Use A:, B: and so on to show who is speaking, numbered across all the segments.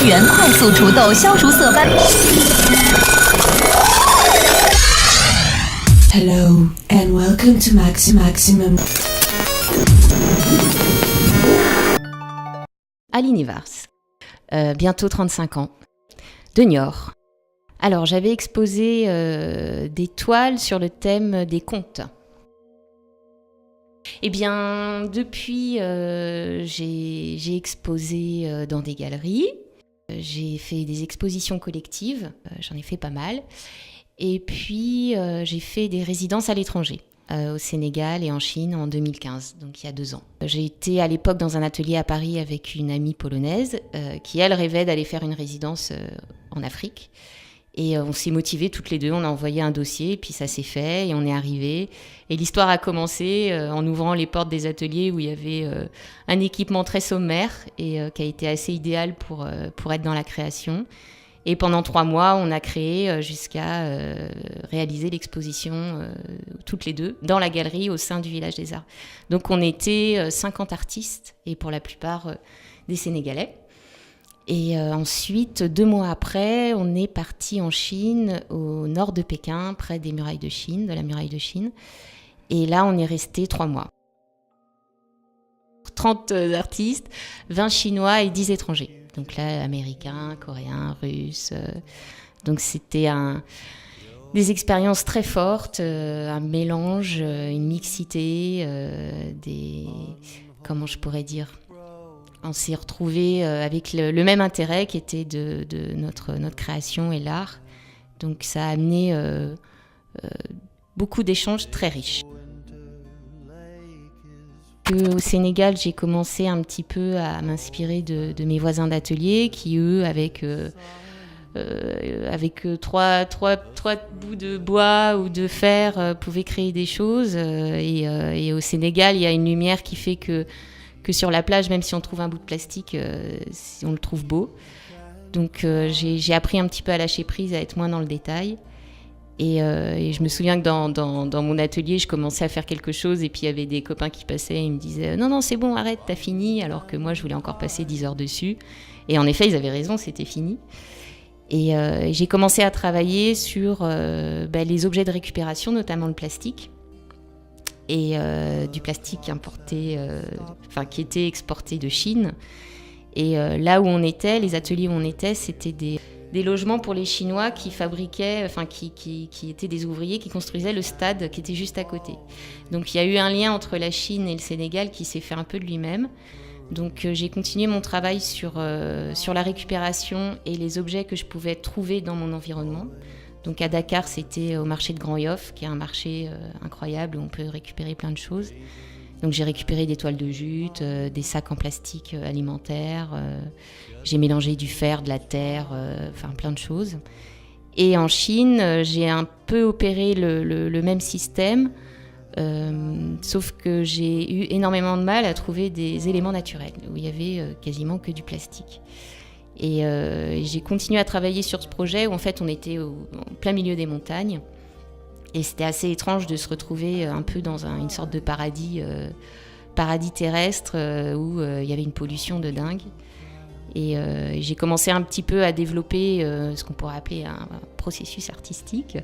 A: 元快速除痘，消除色斑。
B: Hello and welcome to Maximum.
C: Aline Ivars, bientôt 35 ans, de Niort. Alors, j'avais exposé des toiles sur le thème des contes. Eh bien, depuis, j'ai exposé dans des galeries, j'ai fait des expositions collectives, j'en ai fait pas mal, et puis j'ai fait des résidences à l'étranger, au Sénégal et en Chine en 2015, donc il y a 2 ans. J'ai été à l'époque dans un atelier à Paris avec une amie polonaise qui, elle, rêvait d'aller faire une résidence en Afrique. Et on s'est motivés toutes les deux, on a envoyé un dossier, et puis ça s'est fait, et on est arrivés. Et l'histoire a commencé en ouvrant les portes des ateliers où il y avait un équipement très sommaire et qui a été assez idéal pour être dans la création. Et pendant 3 mois, on a créé jusqu'à réaliser l'exposition toutes les deux dans la galerie au sein du Village des Arts. Donc on était 50 artistes, et pour la plupart des Sénégalais. Et ensuite, 2 mois après, on est parti en Chine, au nord de Pékin, près des murailles de Chine, de la muraille de Chine. Et là, on est resté 3 mois. 30 artistes, 20 Chinois et 10 étrangers. Donc là, Américains, Coréens, Russes. Donc c'était des expériences très fortes, un mélange, une mixité, comment je pourrais dire ? On s'est retrouvés avec le même intérêt qui était de notre création et l'art. Donc ça a amené beaucoup d'échanges très riches. Au Sénégal, j'ai commencé un petit peu à m'inspirer de mes voisins d'atelier qui, eux, avec 3 bouts de bois ou de fer, pouvaient créer des choses. Et au Sénégal, il y a une lumière qui fait que sur la plage, même si on trouve un bout de plastique, on le trouve beau. Donc j'ai appris un petit peu à lâcher prise, à être moins dans le détail. Et je me souviens que dans mon atelier, je commençais à faire quelque chose et puis il y avait des copains qui passaient et ils me disaient « Non, c'est bon, arrête, t'as fini », alors que moi, je voulais encore passer 10 heures dessus. Et en effet, ils avaient raison, c'était fini. Et j'ai commencé à travailler sur les objets de récupération, notamment le plastique. Et du plastique importé, qui était exporté de Chine. Et là où on était, les ateliers où on était, c'était des logements pour les Chinois qui fabriquaient, qui étaient des ouvriers qui construisaient le stade qui était juste à côté. Donc il y a eu un lien entre la Chine et le Sénégal qui s'est fait un peu de lui-même. Donc j'ai continué mon travail sur la récupération et les objets que je pouvais trouver dans mon environnement. Donc à Dakar, c'était au marché de Grand Yoff, qui est un marché incroyable où on peut récupérer plein de choses. Donc j'ai récupéré des toiles de jute, des sacs en plastique alimentaire. J'ai mélangé du fer, de la terre, plein de choses. Et en Chine, j'ai un peu opéré le même système, sauf que j'ai eu énormément de mal à trouver des éléments naturels, où il y avait quasiment que du plastique. Et j'ai continué à travailler sur ce projet où en fait on était en plein milieu des montagnes et c'était assez étrange de se retrouver un peu dans une sorte de paradis terrestre où il y avait une pollution de dingue. Et j'ai commencé un petit peu à développer ce qu'on pourrait appeler un processus artistique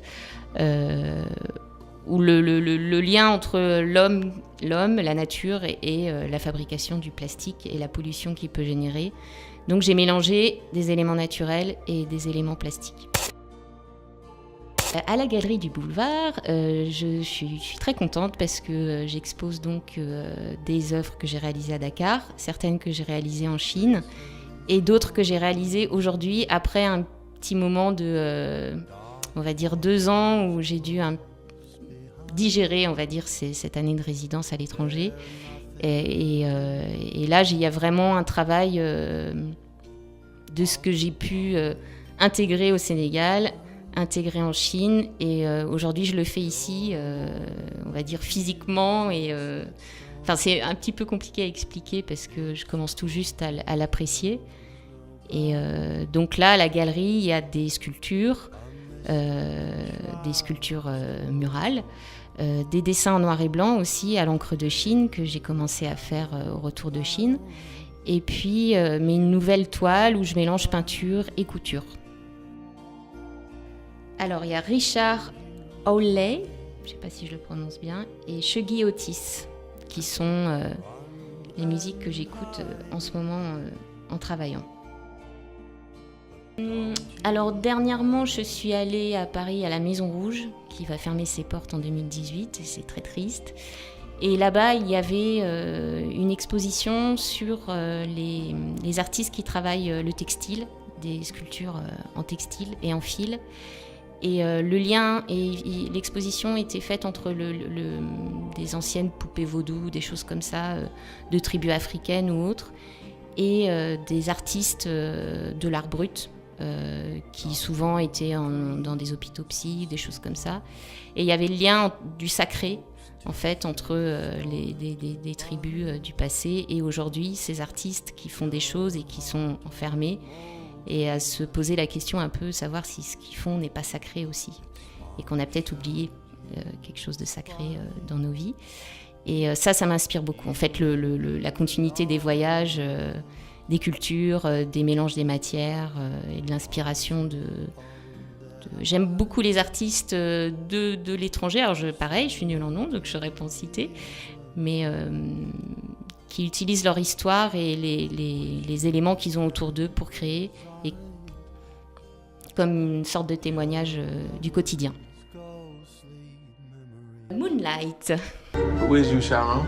C: où le lien entre l'homme, la nature et la fabrication du plastique et la pollution qu'il peut générer. Donc j'ai mélangé des éléments naturels et des éléments plastiques. À la Galerie du Boulevard, je suis très contente parce que j'expose donc des œuvres que j'ai réalisées à Dakar, certaines que j'ai réalisées en Chine et d'autres que j'ai réalisées aujourd'hui après un petit moment de, on va dire 2 ans où j'ai dû digérer, on va dire, cette année de résidence à l'étranger. Et là, il y a vraiment un travail de ce que j'ai pu intégrer au Sénégal, intégrer en Chine. Et aujourd'hui, je le fais ici, on va dire physiquement. C'est un petit peu compliqué à expliquer parce que je commence tout juste à l'apprécier. Et donc là, à la galerie, il y a des sculptures murales. Des dessins en noir et blanc aussi à l'encre de Chine que j'ai commencé à faire au retour de Chine Et puis, mais une nouvelle toile où je mélange peinture et couture. Alors, il y a Richard Hawley, je ne sais pas si je le prononce bien, et Shuggy Otis, qui sont les musiques que j'écoute en ce moment en travaillant. Alors, dernièrement, je suis allée à Paris à la Maison Rouge, qui va fermer ses portes en 2018, et c'est très triste. Et là-bas, il y avait une exposition sur les artistes qui travaillent le textile, des sculptures en textile et en fil. Et le lien et l'exposition était faite entre des anciennes poupées vaudou, des choses comme ça, de tribus africaines ou autres, et des artistes de l'art brut, qui souvent étaient dans des hôpitaux psy, des choses comme ça. Et il y avait le lien du sacré, en fait, entre des tribus du passé et aujourd'hui, ces artistes qui font des choses et qui sont enfermés, et à se poser la question un peu, savoir si ce qu'ils font n'est pas sacré aussi, et qu'on a peut-être oublié quelque chose de sacré dans nos vies. Et ça m'inspire beaucoup. En fait, la continuité des voyages, des cultures, des mélanges des matières et de l'inspiration J'aime beaucoup les artistes de l'étranger. Alors, pareil, je suis nulle en nom, donc je saurais pas en citer, mais qui utilisent leur histoire et les éléments qu'ils ont autour d'eux pour créer, et comme une sorte de témoignage du quotidien. Moonlight.
D: Who is you, Sharon?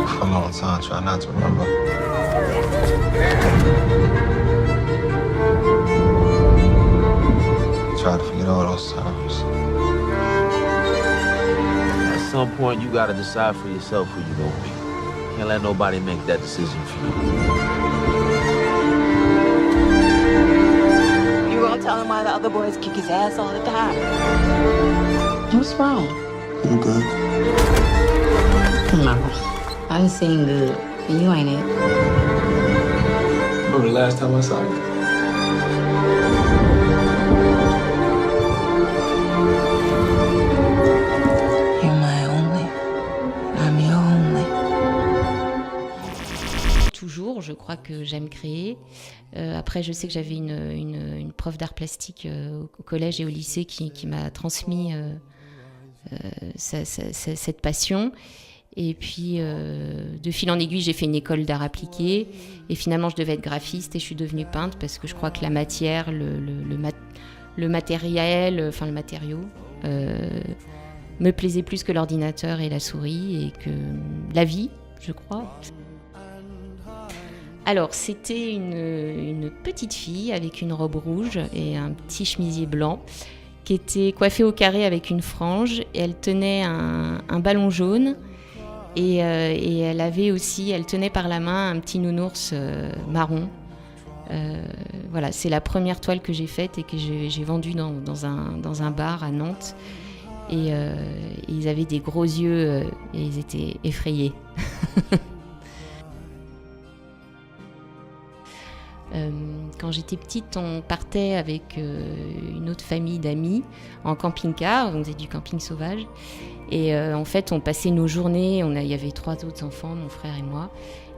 E: For a long time, try not to remember. Try to forget all those times.
D: At some point, you gotta decide for yourself who you gonna be. Can't let nobody make that decision for you.
F: You gonna tell him why the other boys kick his ass all the time? What's wrong?
E: I'm good.
F: No, I done seen good. And you ain't it.
E: Remember the last time I saw you?
F: You're my only. I'm your only.
C: Toujours, je crois que j'aime créer. Après, je sais que j'avais une prof d'art plastique au collège et au lycée qui m'a transmis cette passion. Et puis, de fil en aiguille, j'ai fait une école d'art appliqué. Et finalement, je devais être graphiste et je suis devenue peintre parce que je crois que la matière, le matériel, enfin le matériau, me plaisait plus que l'ordinateur et la souris et que la vie, je crois. Alors, c'était une petite fille avec une robe rouge et un petit chemisier blanc qui était coiffée au carré avec une frange. Et elle tenait un ballon jaune et elle tenait par la main un petit nounours marron. Voilà, c'est la première toile que j'ai faite et que j'ai vendue dans un bar à Nantes. Et ils avaient des gros yeux et ils étaient effrayés. Quand j'étais petite, on partait avec une autre famille d'amis en camping-car, on faisait du camping sauvage. Et en fait, on passait nos journées, il y avait 3 autres enfants, mon frère et moi,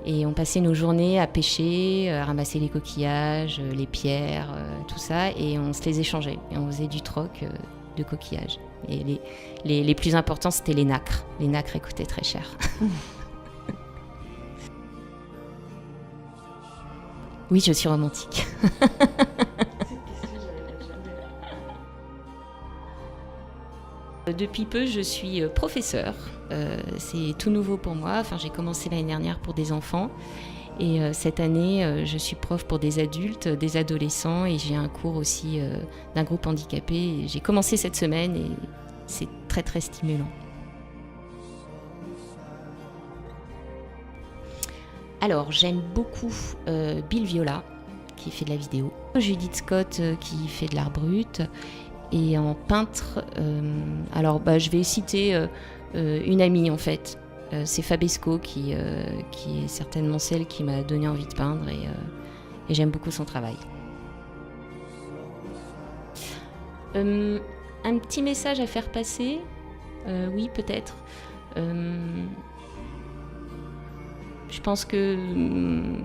C: et on passait nos journées à pêcher, à ramasser les coquillages, les pierres, tout ça, et on se les échangeait. Et on faisait du troc de coquillages. Et les plus importants, c'était les nacres. Les nacres coûtaient très cher. Oui, je suis romantique. Depuis peu, je suis professeure. C'est tout nouveau pour moi. Enfin, j'ai commencé l'année dernière pour des enfants. Et cette année, je suis prof pour des adultes, des adolescents. Et j'ai un cours aussi d'un groupe handicapé. Et j'ai commencé cette semaine et c'est très, très stimulant. Alors, j'aime beaucoup Bill Viola, qui fait de la vidéo. Judith Scott, qui fait de l'art brut. Et en peintre, je vais citer une amie, en fait. C'est Fabesco, qui est certainement celle qui m'a donné envie de peindre. Et j'aime beaucoup son travail. Un petit message à faire passer, oui, peut-être. Je pense que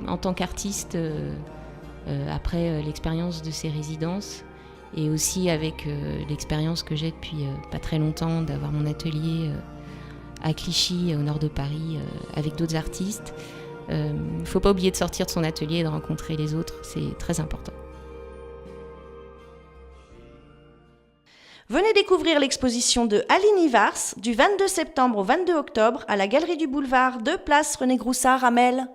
C: en tant qu'artiste, après l'expérience de ces résidences, et aussi avec l'expérience que j'ai depuis pas très longtemps d'avoir mon atelier à Clichy, au nord de Paris, avec d'autres artistes, il ne faut pas oublier de sortir de son atelier et de rencontrer les autres, c'est très important.
G: Venez découvrir l'exposition de Aline Ivars du 22 septembre au 22 octobre à la Galerie du Boulevard de Place René Groussard à Melle.